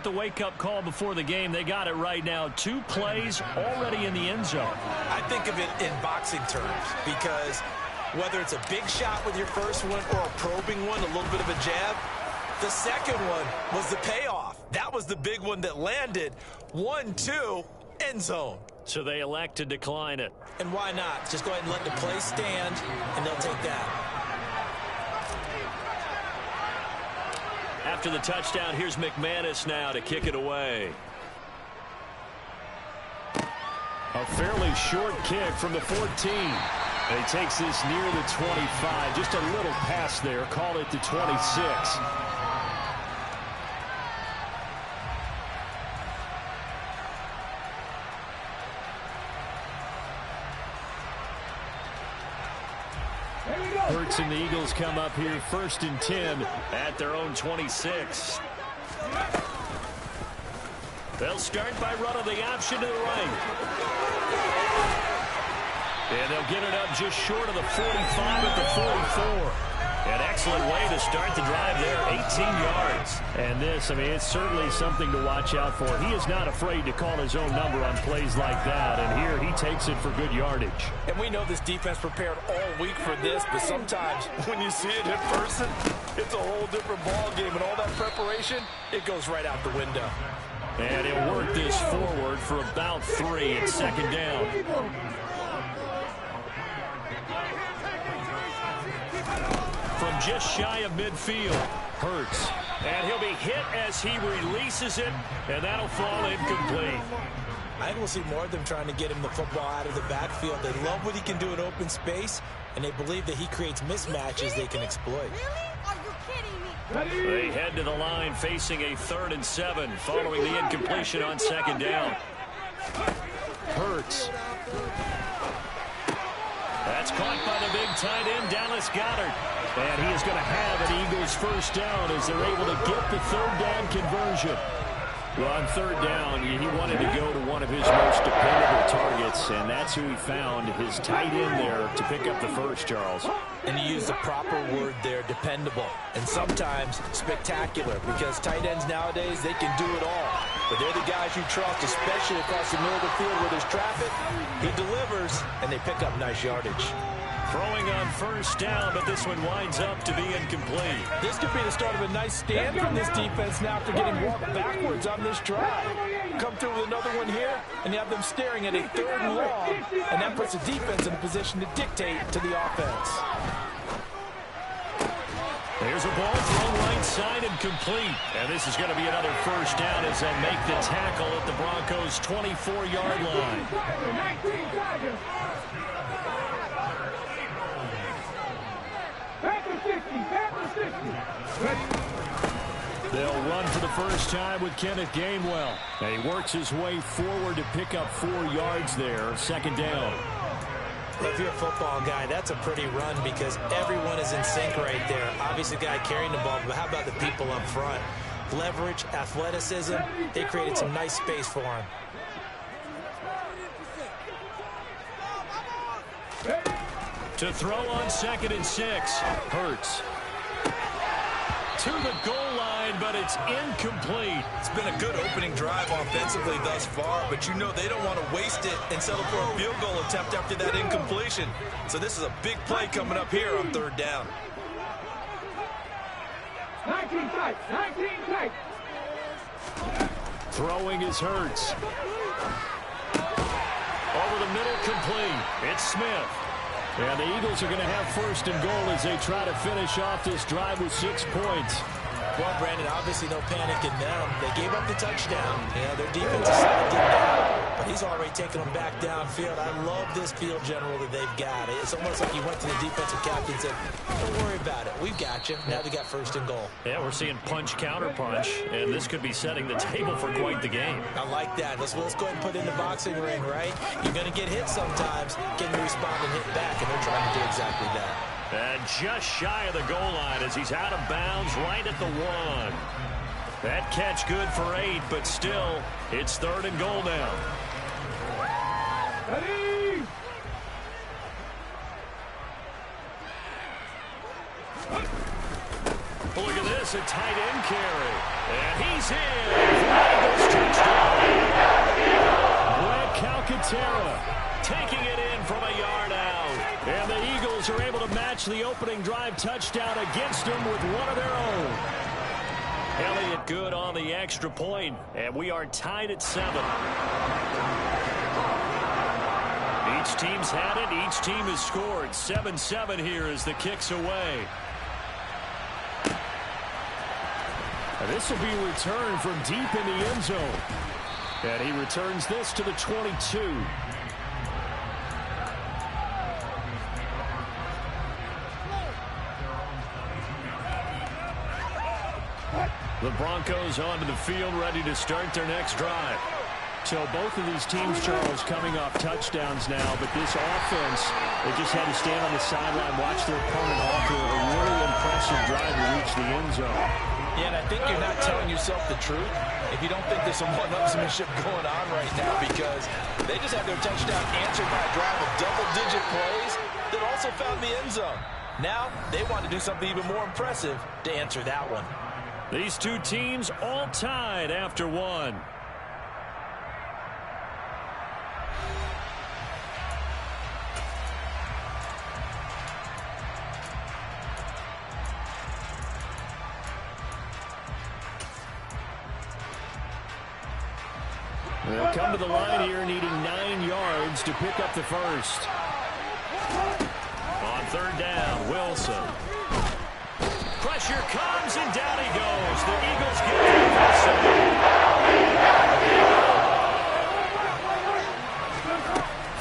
the wake-up call before the game. They got it right now. 2 plays already in the end zone. I think of it in boxing terms because whether it's a big shot with your first one or a probing one, a little bit of a jab, the second one was the payoff. That was the big one that landed. 1-2, end zone. So they elect to decline it. And why not? Just go ahead and let the play stand, and they'll take that. After the touchdown, here's Mw2 now to kick it away. A fairly short kick from the 14. And he takes this near the 25. Just a little pass there. Call it the 26. Hurts and the Eagles come up here 1st and 10 at their own 26. They'll start by running the option to the right. And they'll get it up just short of the 45 at the 44. An excellent way to start the drive there, 18 yards. And this, I mean, it's certainly something to watch out for. He is not afraid to call his own number on plays like that. And here he takes it for good yardage. And we know this defense prepared all week for this, but sometimes when you see it in person, it's a whole different ball game. And all that preparation, it goes right out the window. And he'll work this forward for about 3. It's 2nd down. From just shy of midfield, Hurts. And he'll be hit as he releases it, and that'll fall incomplete. I think we'll see more of them trying to get him the football out of the backfield. They love what he can do in open space, and they believe that he creates mismatches they can exploit. They head to the line facing a 3rd and 7 following the incompletion on 2nd down. Hurts. That's caught by the big tight end, Dallas Goedert. And he is going to have an Eagles 1st down as they're able to get the 3rd down conversion. Well, on 3rd down, he wanted to go to one of his most dependable targets, and that's who he found, his tight end there, to pick up the first, Charles. And you use the proper word there, dependable, and sometimes spectacular, because tight ends nowadays, they can do it all. But they're the guys you trust, especially across the middle of the field where there's traffic. He delivers, and they pick up nice yardage. Throwing on 1st down, but this one winds up to be incomplete. This could be the start of a nice stand from this defense now after getting walked backwards on this drive. Come through with another one here, and you have them staring at a 3rd and long, and that puts the defense in a position to dictate to the offense. There's a ball thrown right side and complete. And this is going to be another 1st down as they'll make the tackle at the Broncos' 24-yard line. They'll run for the first time with Kenneth Gainwell. And he works his way forward to pick up 4 yards there. 2nd down. If you're a football guy, that's a pretty run because everyone is in sync right there. Obviously, the guy carrying the ball, but how about the people up front? Leverage, athleticism, they created some nice space for him. To throw on 2nd and 6. Hurts. To the goal line, but it's incomplete. It's been a good opening drive offensively thus far, but you know they don't want to waste it and settle for a field goal attempt after that incompletion. So this is a big play coming up here on 3rd down. 19 tight, 19 tight. Throwing is Hurts. Over the middle, complete. It's Smith. And the Eagles are going to have 1st and goal as they try to finish off this drive with 6 points. Well, Brandon, obviously no panic in them. They gave up the touchdown. You know, their defensive side did that. But he's already taken them back downfield. I love this field general that they've got. It's almost like he went to the defensive captain and said, don't worry about it. We've got you. Now we got 1st and goal. Yeah, we're seeing punch, counter punch, and this could be setting the table for quite the game. I like that. Let's go ahead and put it in the boxing ring, right? You're going to get hit sometimes. Can you respond and hit back? And they're trying to do exactly that. And just shy of the goal line as he's out of bounds right at the 1. That catch good for 8, but still, it's 3rd and goal now. Ready? Look at this, a tight end carry. And he's in. match the opening drive touchdown against them with one of their own. Elliott good on the extra point, and we are tied at 7. Each team's had it. Each team has scored. 7-7 here as the kick's away. And this will be returned from deep in the end zone. And he returns this to the 22. The Broncos onto the field, ready to start their next drive. So both of these teams, Charles, coming off touchdowns now, but this offense, they just had to stand on the sideline, watch their opponent offer a really impressive drive to reach the end zone. Yeah, and I think you're not telling yourself the truth if you don't think there's some one-upsmanship going on right now, because they just had their touchdown answered by a drive of double-digit plays that also found the end zone. Now they want to do something even more impressive to answer that one. These two teams all tied after one. They'll come to the line here needing 9 yards to pick up the first. On third down, Wilson. Pressure comes, and down he goes. The Eagles get the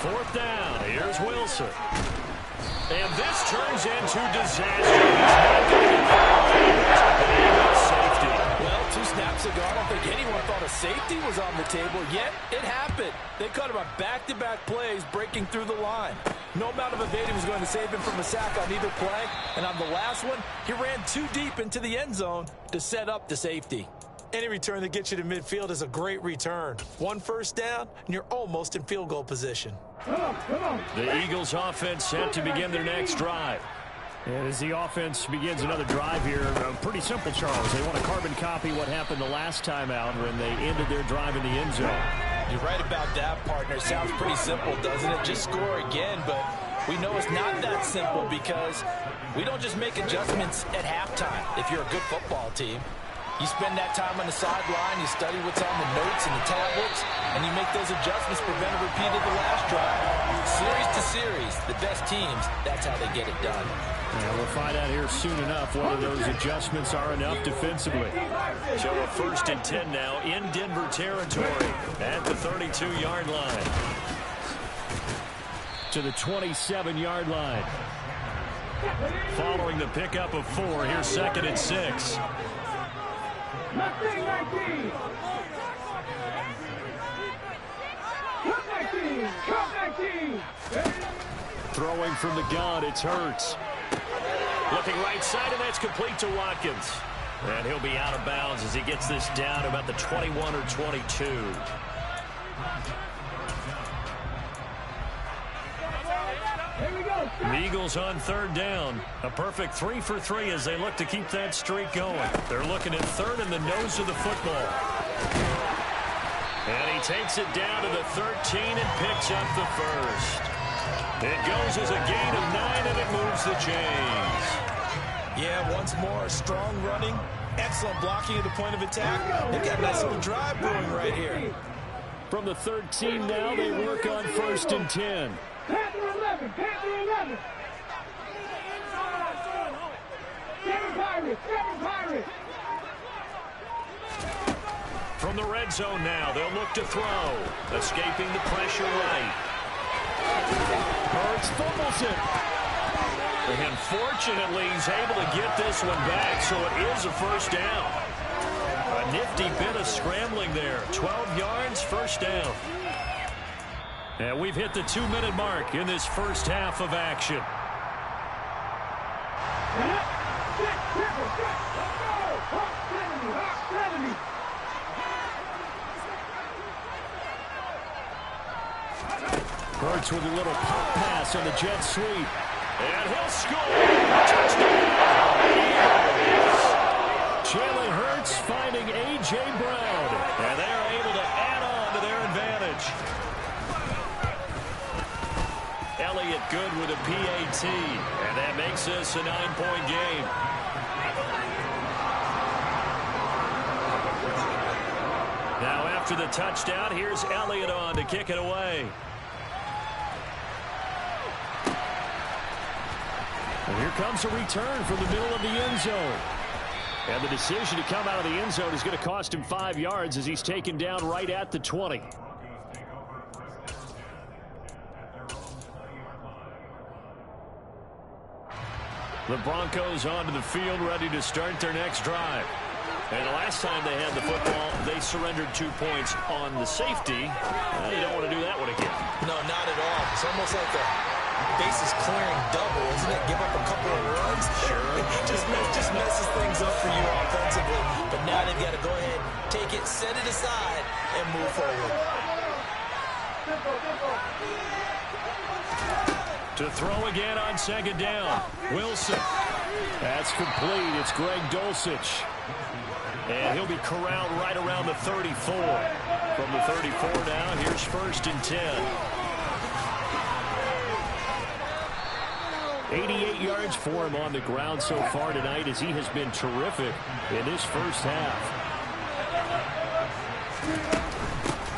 4th down. Here's Wilson. And this turns into disaster. Safety. Well, 2 snaps ago, I don't think anyone thought a safety was on the table, yet it happened. They cut him on back-to-back plays, breaking through the line. No amount of evading was going to save him from a sack on either play, and on the last one, he ran too deep into the end zone to set up the safety. Any return that gets you to midfield is a great return. 1 first down, and you're almost in field goal position. The Eagles offense set to begin their next drive. And as the offense begins another drive here, pretty simple, Charles. They want to carbon copy what happened the last time out when they ended their drive in the end zone. You're right about that, partner. Sounds pretty simple, doesn't it? Just score again, but we know it's not that simple because we don't just make adjustments at halftime if you're a good football team. You spend that time on the sideline, you study what's on the notes and the tablets, and you make those adjustments, prevent a repeat of the last drive. Series to series, the best teams, that's how they get it done. Yeah, we'll find out here soon enough whether those adjustments are enough defensively. So a 1st and 10 now in Denver territory at the 32-yard line. To the 27-yard line. Following the pickup of 4, here's 2nd and 6. 19. Throwing from the gun, it's Hurts. Looking right side, and that's complete to Watkins. And he'll be out of bounds as he gets this down to about the 21 or 22. The Eagles on 3rd down. A perfect 3 for 3 as they look to keep that streak going. They're looking at 3rd in the nose of the football. And he takes it down to the 13 and picks up the first. It goes as a gain of 9, and it moves the chains. Yeah, once more, strong running, excellent blocking at the point of attack. They've got a nice little drive brewing right here. From the 13 now, they work on 1st and 10. Panther 11, Panther 11. 7 Pirates, 7 Pirates. From the red zone now, they'll look to throw. Escaping the pressure right. Hurts fumbles it. And fortunately, he's able to get this one back, so it is a 1st down. A nifty bit of scrambling there. 12 yards, 1st down. And we've hit the 2-minute mark in this first half of action. Hurts with a little pop pass on the jet sweep. And he'll score. Touchdown. Jalen Hurts finding A.J. Brown. And they're able to add on to their advantage. Elliott good with a PAT, and that makes this a 9-point game. Now after the touchdown, here's Elliott on to kick it away. And here comes a return from the middle of the end zone. And the decision to come out of the end zone is going to cost him 5 yards as he's taken down right at the 20. The Broncos onto the field, ready to start their next drive. And the last time they had the football, they surrendered 2 points on the safety. You don't want to do that one again. No, not at all. It's almost like a bases clearing double, isn't it? Give up a couple of runs. Sure. just messes things up for you offensively. But now they've got to go ahead, take it, set it aside, and move forward. To throw again on second down. Wilson. That's complete. It's Greg Dulcich. And he'll be corralled right around the 34. From the 34 now, here's 1st and 10. 88 yards for him on the ground so far tonight as he has been terrific in this first half.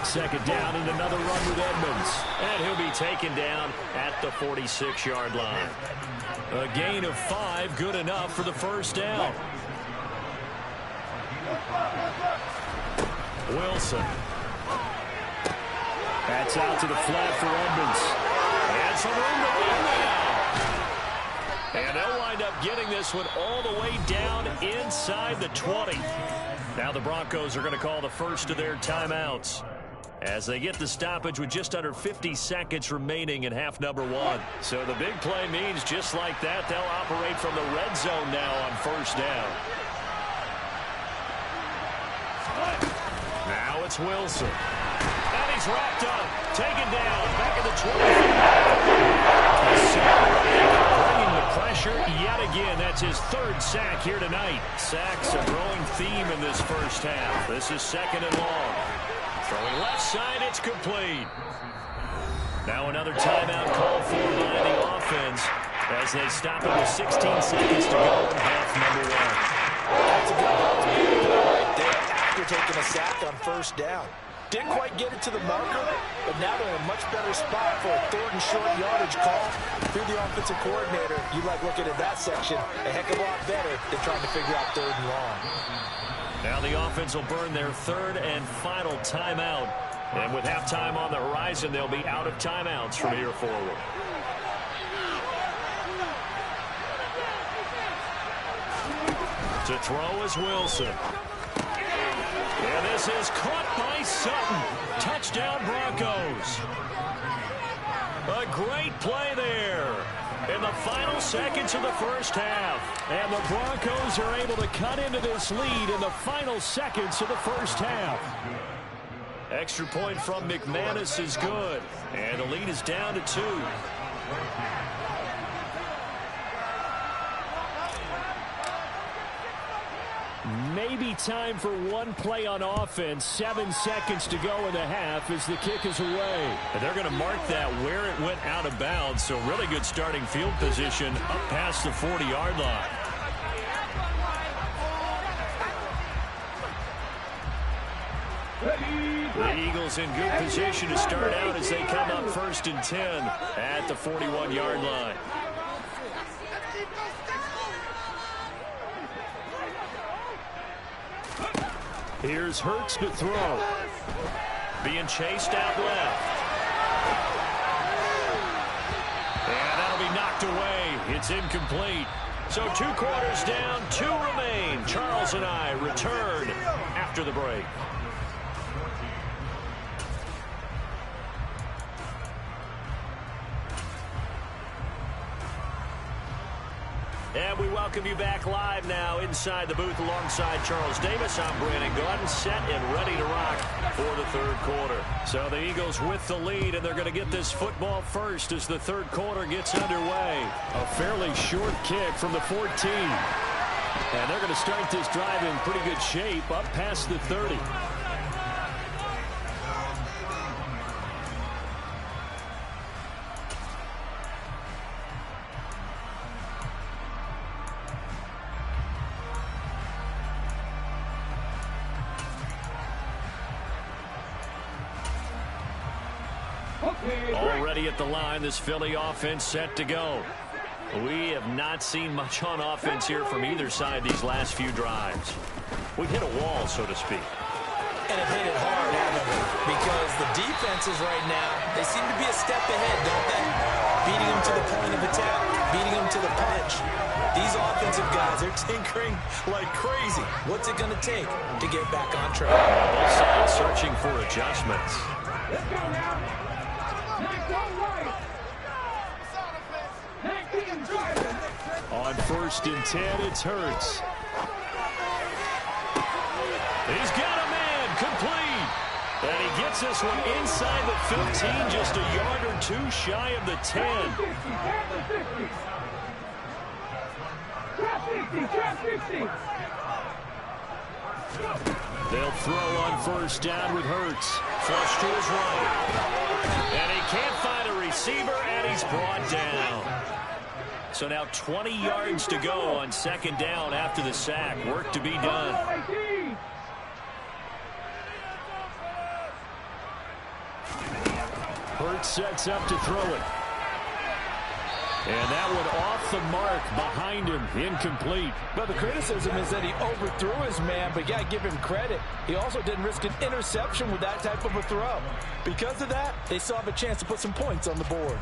Second down and another run with Edmonds. And he'll be taken down at the 46-yard line. A gain of 5, good enough for the first down. Wilson. That's out to the flat for Edmonds. And some room to run now. And they'll wind up getting this one all the way down inside the 20. Now the Broncos are going to call the first of their timeouts as they get the stoppage with just under 50 seconds remaining in half number 1. So the big play means just like that, they'll operate from the red zone now on first down. Now it's Wilson. And he's wrapped up. Taken down. Back at the 25. Bringing the pressure yet again. That's his 3rd sack here tonight. Sacks a growing theme in this first half. This is 2nd and long. Throwing left side, it's complete. Now another timeout call for by the offense as they stop it with 16 seconds to go in half number 1. That's a good play right there after taking a sack on first down. Didn't quite get it to the marker, but now they're in a much better spot for a 3rd and short yardage call. If you're the offensive coordinator, you like looking at that section a heck of a lot better than trying to figure out 3rd and long. Now the offense will burn their 3rd and final timeout. And with halftime on the horizon, they'll be out of timeouts from here forward. To throw is Wilson. And this is caught by Sutton. Touchdown Broncos. A great play there in the final seconds of the first half. And the Broncos are able to cut into this lead in the final seconds of the first half. Extra point from McManus is good. And the lead is down to 2. Maybe time for one play on offense. 7 seconds to go in the half as the kick is away. And they're going to mark that where it went out of bounds. So really good starting field position up past the 40-yard line. The Eagles in good position to start out as they come up 1st and 10 at the 41-yard line. Here's Hurts to throw. Being chased out left. And that'll be knocked away. It's incomplete. So 2 quarters down, 2 remain. Charles and I return after the break. And we welcome you back live now inside the booth alongside Charles Davis. I'm Brandon Gaudin, set and ready to rock for the 3rd quarter. So the Eagles with the lead, and they're going to get this football first as the 3rd quarter gets underway. A fairly short kick from the 14. And they're going to start this drive in pretty good shape up past the 30. Already at the line, this Philly offense set to go. We have not seen much on offense here from either side these last few drives. We hit a wall, so to speak. And it hit it hard, haven't we? Because the defenses right now, they seem to be a step ahead, don't they? Beating them to the point of attack, beating them to the punch. These offensive guys, they're tinkering like crazy. What's it going to take to get back on track? Both sides searching for adjustments. Let's go now. Nice one right. On 1st and 10, it's Hurts. He's got a man, complete. And he gets this one inside the 15, just a yard or two shy of the 10. They'll throw on 1st down with Hurts. Flush to his right. And he can't find a receiver, and he's brought down. So now 20 yards to go on 2nd down after the sack. Work to be done. Hurts sets up to throw it. And that one off the mark behind him. Incomplete. But the criticism is that he overthrew his man, but yeah, give him credit. He also didn't risk an interception with that type of a throw. Because of that, they still have a chance to put some points on the board.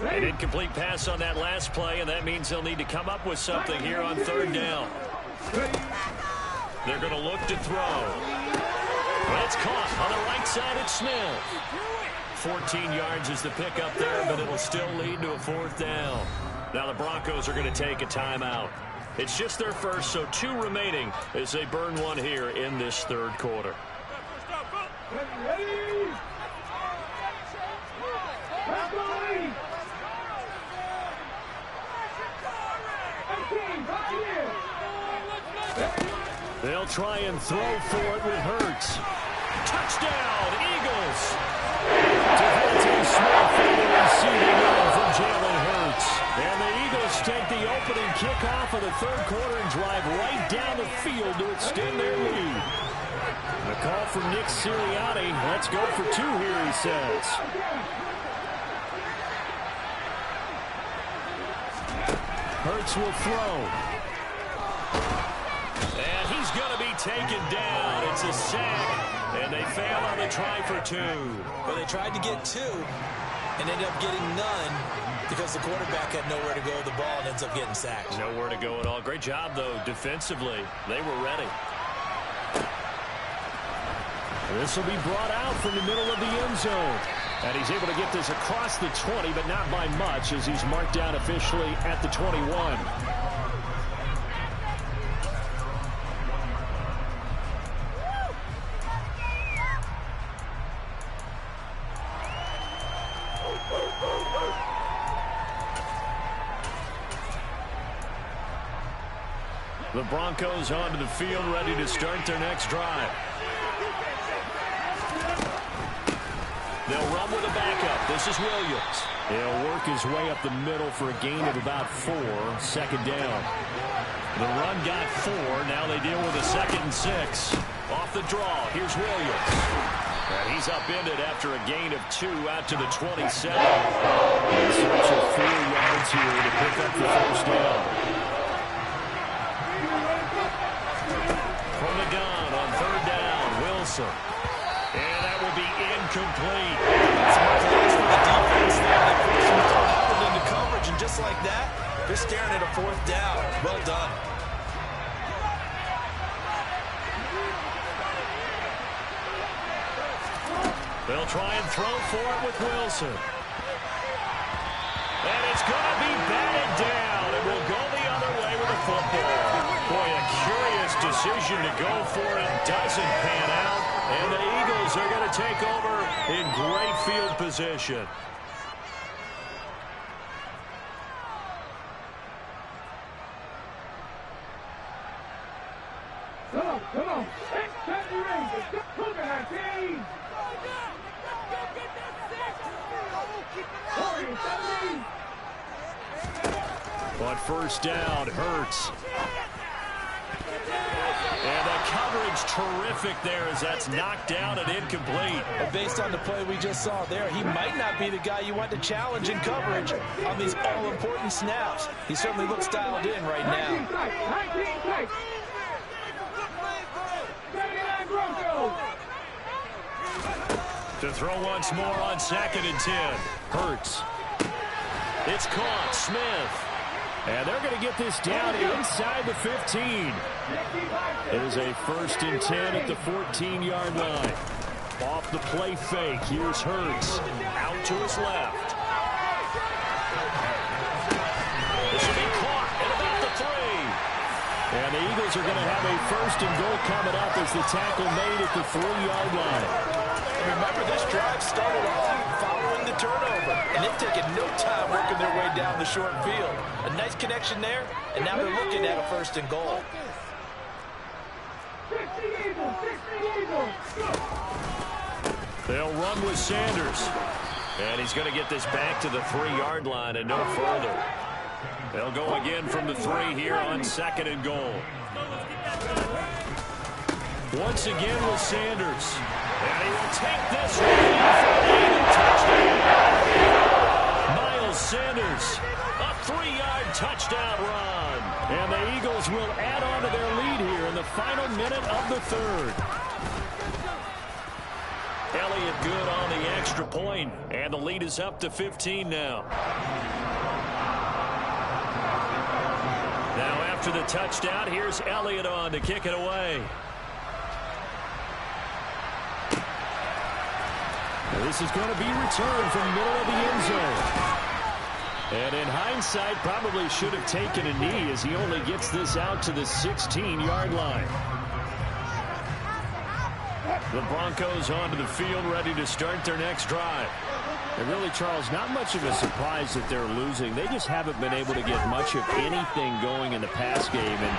An incomplete pass on that last play, and that means they'll need to come up with something here on 3rd down. They're going to look to throw. It's caught on the right side. It's Smith. 14 yards is the pickup there, but it'll still lead to a 4th down. Now the Broncos are going to take a timeout. It's just their first, so 2 remaining as they burn one here in this 3rd quarter. They'll try and throw for it with Hurts. Touchdown, Eagles! Devontae Smith on the receiving end from Jalen Hurts. And the Eagles take the opening kickoff of the 3rd quarter and drive right down the field to extend their lead. A call from Nick Sirianni. Let's go for 2 here, he says. Hurts will throw. And he's going to be taken down. It's a sack, and they fail on the try for 2. Well, they tried to get 2 and ended up getting none because the quarterback had nowhere to go with the ball and ends up getting sacked. Nowhere to go at all. Great job, though, defensively. They were ready. This will be brought out from the middle of the end zone. And he's able to get this across the 20, but not by much as he's marked down officially at the 21. The Broncos onto the field, ready to start their next drive. They'll run with a backup. This is Williams. He'll work his way up the middle for a gain of about 4. 2nd down. The run got 4. Now they deal with a 2nd and 6. Off the draw. Here's Williams. And he's upended after a gain of 2 out to the 27. In search of 4 yards here to pick up the 1st down. From the gun on 3rd down, Wilson. And that will be incomplete. That's much worse for the defense there. They force him to throw Howard into coverage, and just like that, they're staring at a 4th down. Well done. They'll try and throw for it with Wilson. And it's going to be batted down. It will go the other way with the football. Boy, a curious decision to go for it. Doesn't pan out. And the Eagles are going to take over in great field position. Come on. Extend the range. Look at that team. On first down, Hurts. And the coverage terrific there as that's knocked down and incomplete. But based on the play we just saw there, he might not be the guy you want to challenge in coverage on these all-important snaps. He certainly looks dialed in right now. 19 plays. 79 Broncos. To throw once more on 2nd and 10. Hurts. It's caught. Smith. And they're going to get this down inside the 15. It is a 1st and 10 at the 14-yard line. Off the play fake. Here's Hurts. Out to his left. This will be caught at about the 3. And the Eagles are going to have a 1st and goal coming up as the tackle made at the 3-yard line. And remember, this drive started off following the turnover, and they've taken no time working their way down the short field. A nice connection there, and now they're looking at a 1st and goal. 60 Eagles, 60 Eagles. They'll run with Sanders. And he's going to get this back to the 3-yard line and no further. They'll go again from the 3 here on 2nd and goal. Once again with Sanders. And he will take this one for a touchdown. Miles Sanders, a 3-yard touchdown run. And the Eagles will add on to their lead here in the final minute of the 3rd. Elliott good on the extra point, and the lead is up to 15 now. Now after the touchdown, here's Elliott on to kick it away. This is going to be returned from the middle of the end zone. And in hindsight, probably should have taken a knee as he only gets this out to the 16-yard line. The Broncos onto the field, ready to start their next drive. And really, Charles, not much of a surprise that they're losing. They just haven't been able to get much of anything going in the pass game. And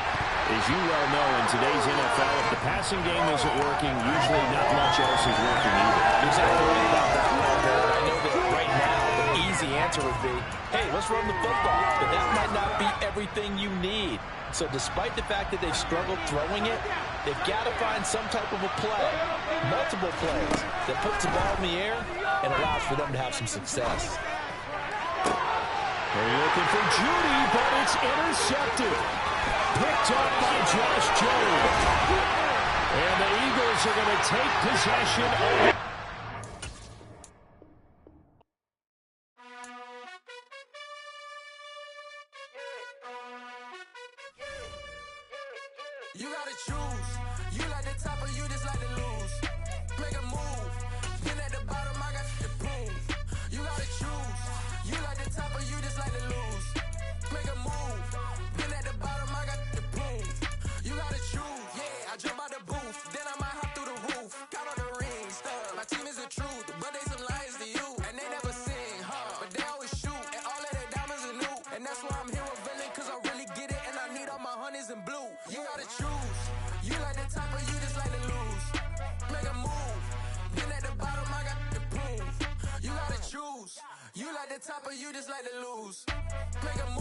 as you well know, in today's NFL, if the passing game isn't working, usually not much else is working either. Exactly right about that, Parker. I know that right now the easy answer would be, hey, let's run the football. But that might not be everything you need. So despite the fact that they've struggled throwing it, they've got to find some type of a play, multiple plays, that puts the ball in the air and allows for them to have some success. They're looking for Judy, but it's intercepted. Picked up by Josh Jones. And the Eagles are going to take possession of it. You gotta choose. You like the top or you just like to lose. Make a move. Been at the bottom, I got the prove. You gotta choose. You like the top or you just like to lose. Make a move. Been at the bottom, I got the prove. You gotta choose. Yeah, I jump out the booth. Then I might hop through the roof. Got on the ring stuff. My team is the truth, but they some liars to you. And they never sing, huh? But they always shoot. And all of their diamonds are new. And that's why I'm here with Villain, cause I really get it. And I need all my honeys in blue. You gotta choose. You like the top or you just like to lose. Make a move. Been at the bottom, I got the proof. You gotta choose. You like the top or you just like to lose. Make a move.